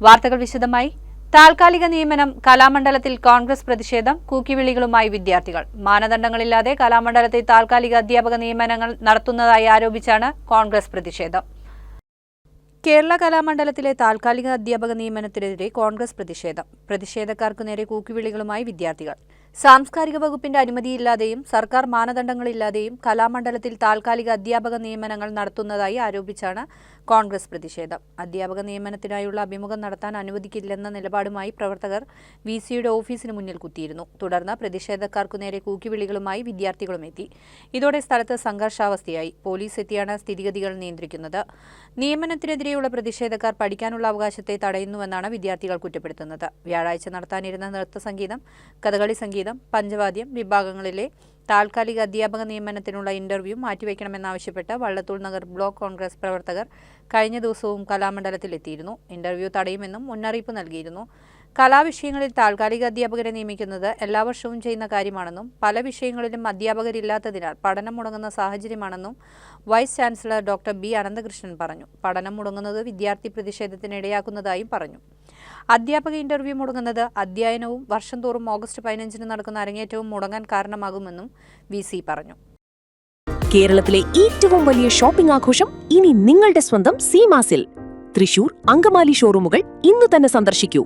വാർത്തകൾ വിശദമായി. താൽക്കാലിക നിയമനം കലാമണ്ഡലത്തിൽ കോൺഗ്രസ് പ്രതിഷേധം, കൂക്കിവിളികളുമായി വിദ്യാർത്ഥികൾ. മാനദണ്ഡങ്ങളില്ലാതെ കലാമണ്ഡലത്തിൽ താൽക്കാലിക അധ്യാപക നിയമനങ്ങൾ നടത്തുന്നതായി ആരോപിച്ചാണ് കോൺഗ്രസ് പ്രതിഷേധം. കേരള കലാമണ്ഡലത്തിലെ താൽക്കാലിക അധ്യാപക നിയമനത്തിനെതിരെ കോൺഗ്രസ് പ്രതിഷേധം. പ്രതിഷേധക്കാർക്കു നേരെ കൂക്കിവിളികളുമായി വിദ്യാർത്ഥികൾ. സാംസ്കാരിക വകുപ്പിന്റെ അനുമതിയില്ലാതെയും സർക്കാർ മാനദണ്ഡങ്ങളില്ലാതെയും കലാമണ്ഡലത്തിൽ താൽക്കാലിക അധ്യാപക നിയമനങ്ങൾ നടത്തുന്നതായി ആരോപിച്ചാണ് കോൺഗ്രസ് പ്രതിഷേധം. അധ്യാപക നിയമനത്തിനായുള്ള അഭിമുഖം നടത്താൻ അനുവദിക്കില്ലെന്ന നിലപാടുമായി പ്രവർത്തകർ വിസിയുടെ ഓഫീസിന് മുന്നിൽ കുത്തിയിരുന്നു. തുടർന്ന് പ്രതിഷേധക്കാർക്കു നേരെ കൂക്കിവിളികളുമായി വിദ്യാർത്ഥികളും എത്തി. ഇതോടെ സ്ഥലത്ത് സംഘർഷാവസ്ഥയായി. പോലീസ് എത്തിയാണ് സ്ഥിതിഗതികൾ നിയന്ത്രിക്കുന്നത്. നിയമനത്തിനെതിരെയുള്ള പ്രതിഷേധക്കാർ പഠിക്കാനുള്ള അവകാശത്തെ തടയുന്നുവെന്നാണ് വിദ്യാർത്ഥികൾ കുറ്റപ്പെടുത്തുന്നത്. വ്യാഴാഴ്ച നടത്താനിരുന്ന നൃത്തസംഗീതം, കഥകളി സംഗീതം, പഞ്ചവാദ്യം വിഭാഗങ്ങളിലെ താൽക്കാലിക അധ്യാപക നിയമനത്തിനുള്ള ഇന്റർവ്യൂ മാറ്റിവെക്കണമെന്നാവശ്യപ്പെട്ട് വള്ളത്തോൾ നഗർ ബ്ലോക്ക് കോൺഗ്രസ് പ്രവർത്തകർ കഴിഞ്ഞ ദിവസവും കലാമണ്ഡലത്തിലെത്തിയിരുന്നു. ഇന്റർവ്യൂ തടയുമെന്നും മുന്നറിയിപ്പ് നൽകിയിരുന്നു. കലാവിഷയങ്ങളിൽ താൽക്കാലിക അധ്യാപകരെ നിയമിക്കുന്നത് എല്ലാ വർഷവും ചെയ്യുന്ന കാര്യമാണെന്നും പല വിഷയങ്ങളിലും അധ്യാപകരില്ലാത്തതിനാൽ പഠനം മുടങ്ങുന്ന സാഹചര്യമാണെന്നും vice chancellor doctor B Ananthakrishnan പറഞ്ഞു. പഠനം മുടങ്ങുന്നത് വിദ്യാർത്ഥി പ്രതിഷേധത്തിന് ഇടയാക്കുന്നതായും പറഞ്ഞു. അധ്യാപക ഇന്റർവ്യൂ മുടങ്ങുന്നത് അധ്യയനവും വർഷം തോറും ഓഗസ്റ്റ് 15-ന് നടക്കുന്ന അരങ്ങേറ്റവും മുടങ്ങാൻ കാരണമാകുമെന്നും വിസി പറഞ്ഞു. കേരളത്തിലെ ഏറ്റവും വലിയ ഷോപ്പിംഗ് ആഘോഷം ഇനി നിങ്ങളുടെ സ്വന്തം സീമാസിൽ. തൃശൂർ, അങ്കമാലി ഷോറൂമുകൾ ഇന്ന് തന്നെ സന്ദർശിക്കൂ.